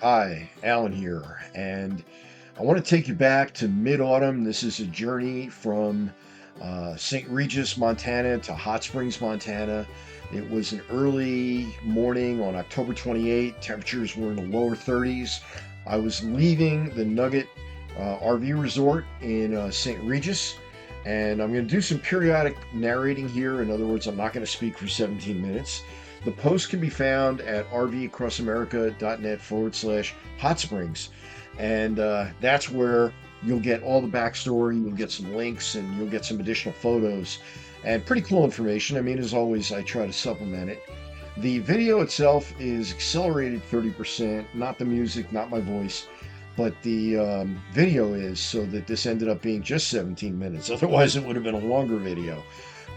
Hi, Alan here, and I want to take you back to mid-autumn. This is a journey from St. Regis, Montana to Hot Springs, Montana. It was an early morning on October 28th. Temperatures were in the lower 30s. I was leaving the Nugget RV Resort in St. Regis, and I'm going to do some periodic narrating here. In other words, I'm not going to speak for 17 minutes. The post can be found at rvacrossamerica.net/hot springs. And that's where you'll get all the backstory, you'll get some links, and you'll get some additional photos and pretty cool information. I mean, as always, I try to supplement it. The video itself is accelerated 30%, not the music, not my voice, but the video is, so that this ended up being just 17 minutes. Otherwise, it would have been a longer video.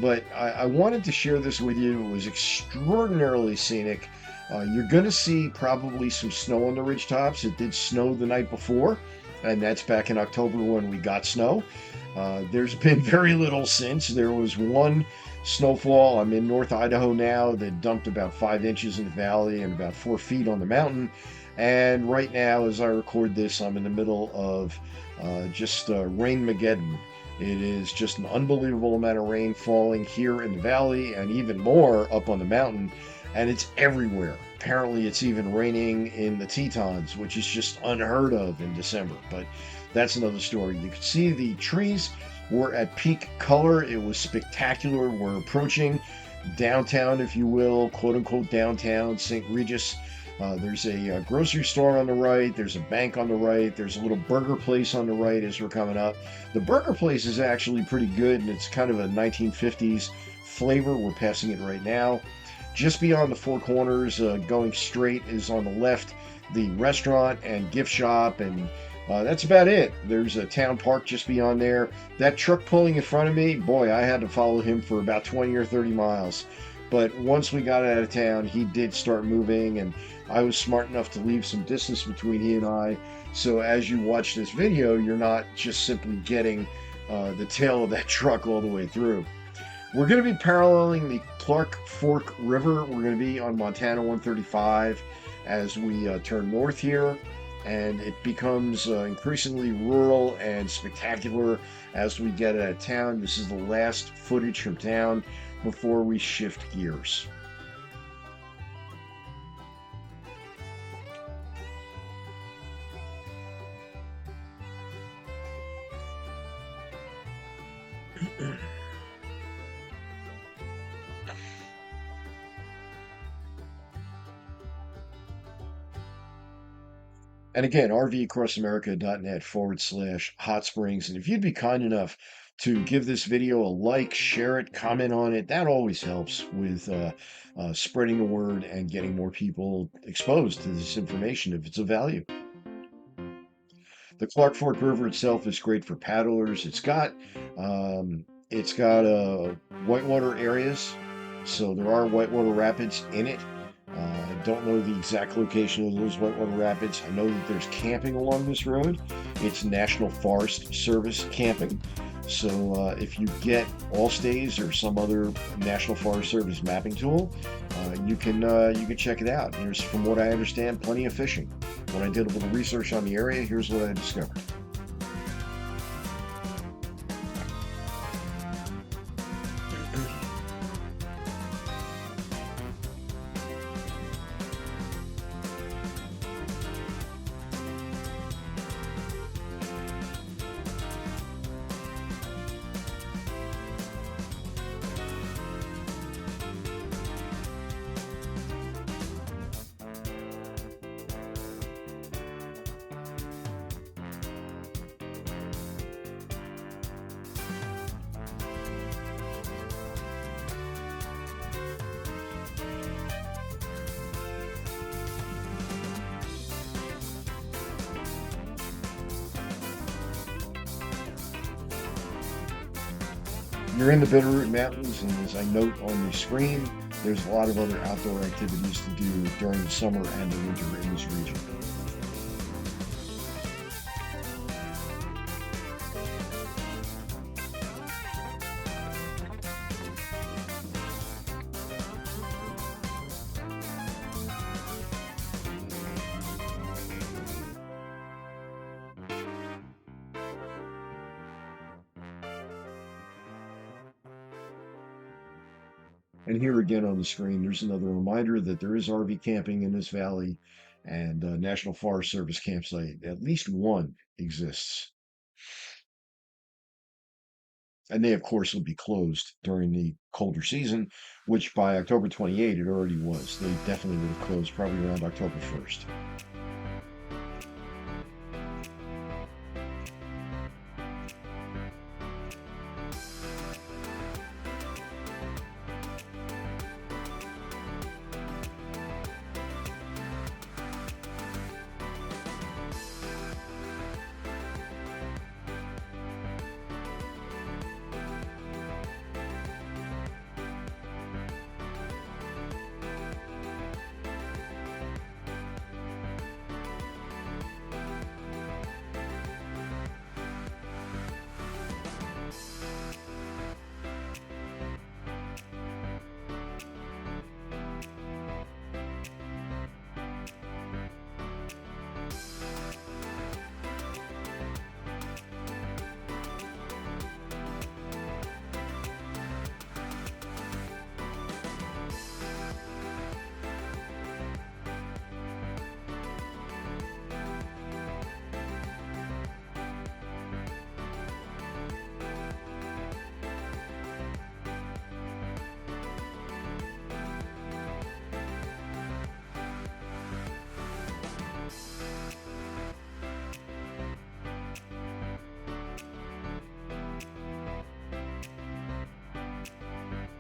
But I wanted to share this with you. It was extraordinarily scenic. You're going to see probably some snow on the ridge tops. It did snow the night before, and that's back in October when we got snow. There's been very little since. There was one snowfall. I'm in North Idaho now that dumped about 5 inches in the valley and about 4 feet on the mountain. And right now, as I record this, I'm in the middle of just rain-mageddon. It is just an unbelievable amount of rain falling here in the valley and even more up on the mountain, and it's everywhere. Apparently, it's even raining in the Tetons, which is just unheard of in December, but that's another story. You can see the trees were at peak color. It was spectacular. We're approaching downtown, if you will, quote unquote downtown, St. Regis. There's a grocery store on the right. There's a bank on the right. There's a little burger place on the right as we're coming up. The burger place is actually pretty good, and it's kind of a 1950s flavor. We're passing it right now. Just beyond the Four Corners, going straight, is on the left the restaurant and gift shop, and that's about it. There's a town park just beyond there. That truck pulling in front of me, boy, I had to follow him for about 20 or 30 miles. But once we got out of town, he did start moving, and I was smart enough to leave some distance between he and I. So as you watch this video, you're not just simply getting the tail of that truck all the way through. We're going to be paralleling the Clark Fork River. We're going to be on Montana 135 as we turn north here, and it becomes increasingly rural and spectacular as we get out of town. This is the last footage from town before we shift gears. And again, rvacrossamerica.net/hot springs. And if you'd be kind enough to give this video a like, share it, comment on it, that always helps with spreading the word and getting more people exposed to this information if it's of value. The Clark Fork River itself is great for paddlers. It's got whitewater areas, so there are whitewater rapids in it. I don't know the exact location of those whitewater rapids. I know that there's camping along this road. It's National Forest Service camping. So if you get All Stays or some other National Forest Service mapping tool, you can check it out. There's, from what I understand, plenty of fishing. When I did a little research on the area, here's what I discovered. You're in the Bitterroot Mountains, and as I note on the screen, there's a lot of other outdoor activities to do during the summer and the winter in this region. And here again on the screen, there's another reminder that there is RV camping in this valley, and National Forest Service campsite, at least one exists. And they, of course, will be closed during the colder season, which by October 28th, it already was. They definitely would have closed probably around October 1st.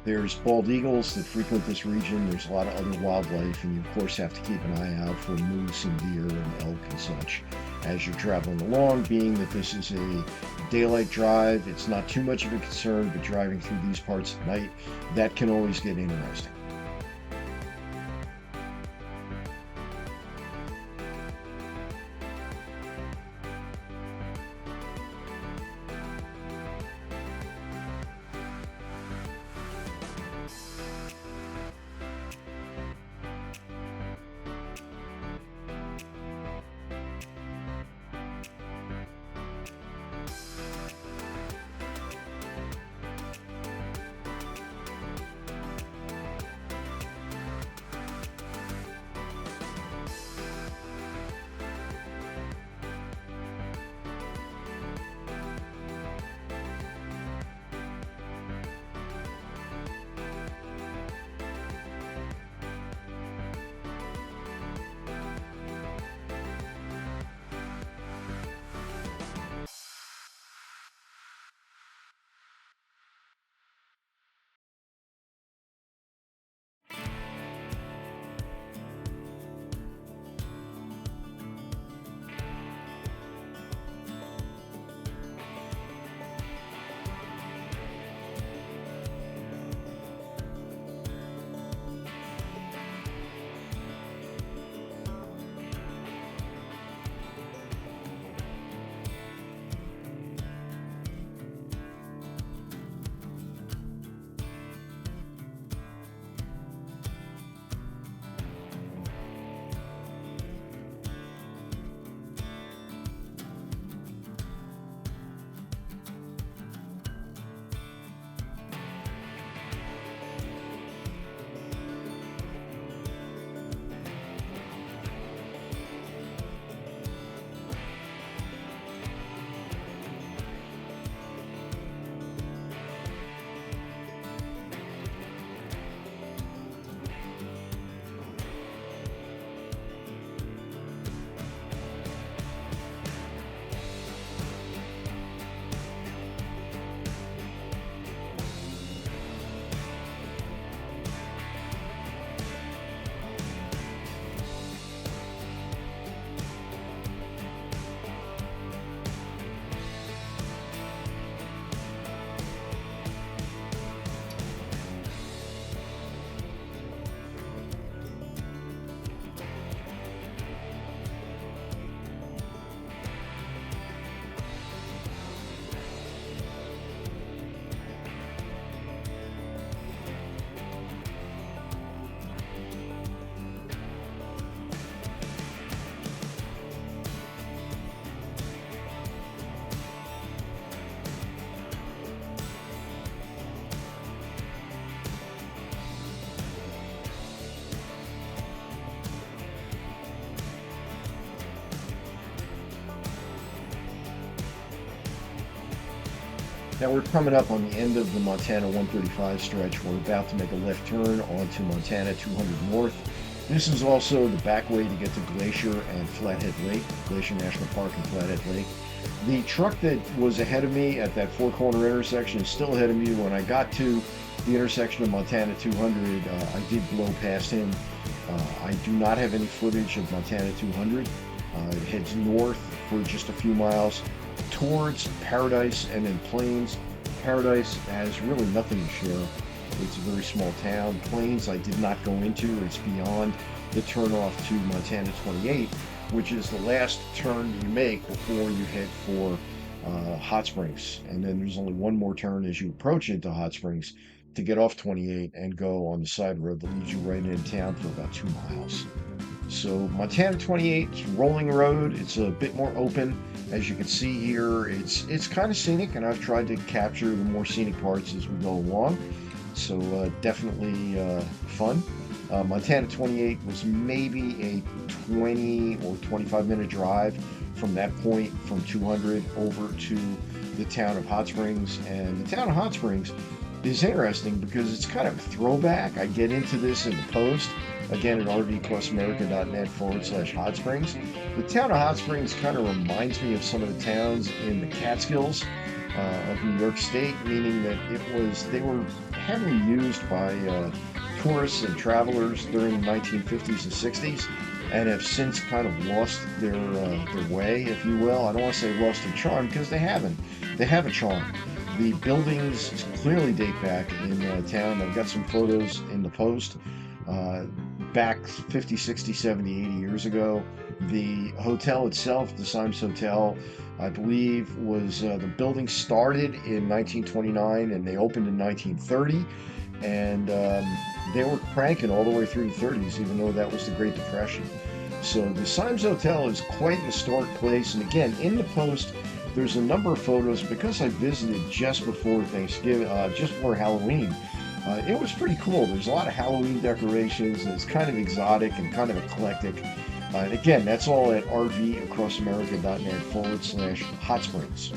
There's bald eagles that frequent this region. There's a lot of other wildlife, and you, of course, have to keep an eye out for moose and deer and elk and such as you're traveling along. Being that this is a daylight drive, it's not too much of a concern, but driving through these parts at night, that can always get interesting. Now we're coming up on the end of the Montana 135 stretch. We're about to make a left turn onto Montana 200 North. This is also the back way to get to Glacier and Flathead Lake, Glacier National Park and Flathead Lake. The truck that was ahead of me at that four-corner intersection is still ahead of me. When I got to the intersection of Montana 200, I did blow past him. I do not have any footage of Montana 200. It heads north for just a few miles towards Paradise and then Plains. Paradise has really nothing to share. It's a very small town. Plains I did not go into. It's beyond the turnoff to Montana 28, which is the last turn you make before you head for Hot Springs. And then there's only one more turn as you approach into Hot Springs to get off 28 and go on the side road that leads you right into town for about 2 miles. So Montana 28 is rolling road. It's a bit more open. As you can see here, it's kind of scenic, and I've tried to capture the more scenic parts as we go along. So definitely fun. Montana 28 was maybe a 20 or 25-minute drive from that point from 200 over to the town of Hot Springs. And the town of Hot Springs is interesting because it's kind of a throwback. I get into this in the post, again at rvcrossamerica.net/Hot Springs. The town of Hot Springs kind of reminds me of some of the towns in the Catskills of New York State, meaning that they were heavily used by tourists and travelers during the 1950s and 60s, and have since kind of lost their way, if you will. I don't want to say lost their charm, because they haven't. They have a charm. The buildings clearly date back in town. I've got some photos in the post. Back 50, 60, 70, 80 years ago. The hotel itself, the Symes Hotel, I believe was the building started in 1929 and they opened in 1930. And they were cranking all the way through the 30s, even though that was the Great Depression. So the Symes Hotel is quite an historic place. And again, in the post, there's a number of photos because I visited just before Thanksgiving, just before Halloween. It was pretty cool. There's a lot of Halloween decorations, and it's kind of exotic and kind of eclectic. And again, that's all at rvacrossamerica.net/Hot Springs.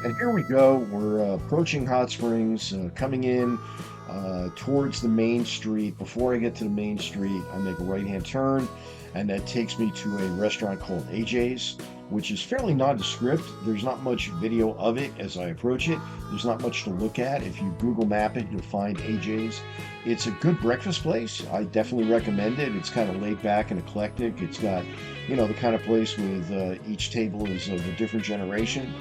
And here we go. We're approaching Hot Springs, coming in towards the main street. Before I get to the main street, I make a right-hand turn, and that takes me to a restaurant called AJ's, which is fairly nondescript. There's not much video of it as I approach it. There's not much to look at. If you Google map it, you'll find AJ's. It's a good breakfast place. I definitely recommend it. It's kind of laid back and eclectic. It's got, the kind of place with each table is of a different generation.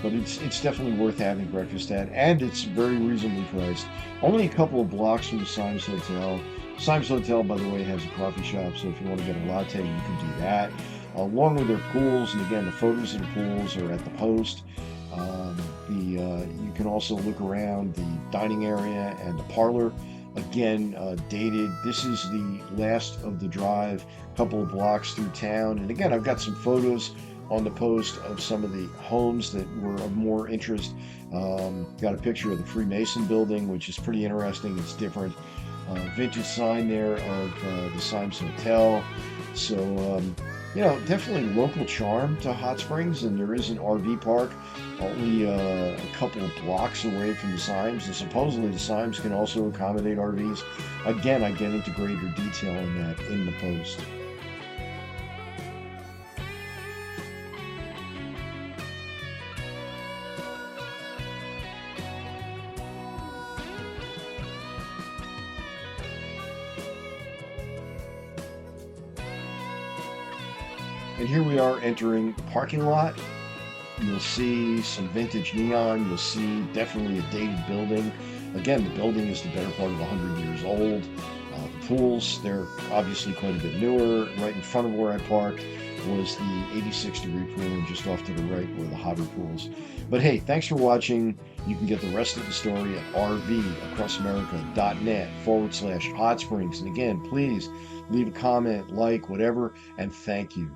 But it's definitely worth having breakfast at, and it's very reasonably priced. Only a couple of blocks from the Symes Hotel. Symes Hotel, by the way, has a coffee shop, so if you want to get a latte, you can do that. Along with their pools, and again, the photos of the pools are at the post. You can also look around the dining area and the parlor. Again, dated. This is the last of the drive, couple of blocks through town. And again, I've got some photos on the post of some of the homes that were of more interest. Got a picture of the Freemason building, which is pretty interesting. It's different. Vintage sign there of the Symes Hotel. So, definitely local charm to Hot Springs, and there is an RV park only a couple of blocks away from the Symes, and supposedly the Symes can also accommodate RVs. Again, I get into greater detail on that in the post. And here we are entering the parking lot. You'll see some vintage neon. You'll see definitely a dated building. Again, the building is the better part of 100 years old. The pools, they're obviously quite a bit newer. Right in front of where I parked was the 86-degree pool, and just off to the right were the hotter pools. But hey, thanks for watching. You can get the rest of the story at rvacrossamerica.net/Hot Springs. And again, please leave a comment, like, whatever, and thank you.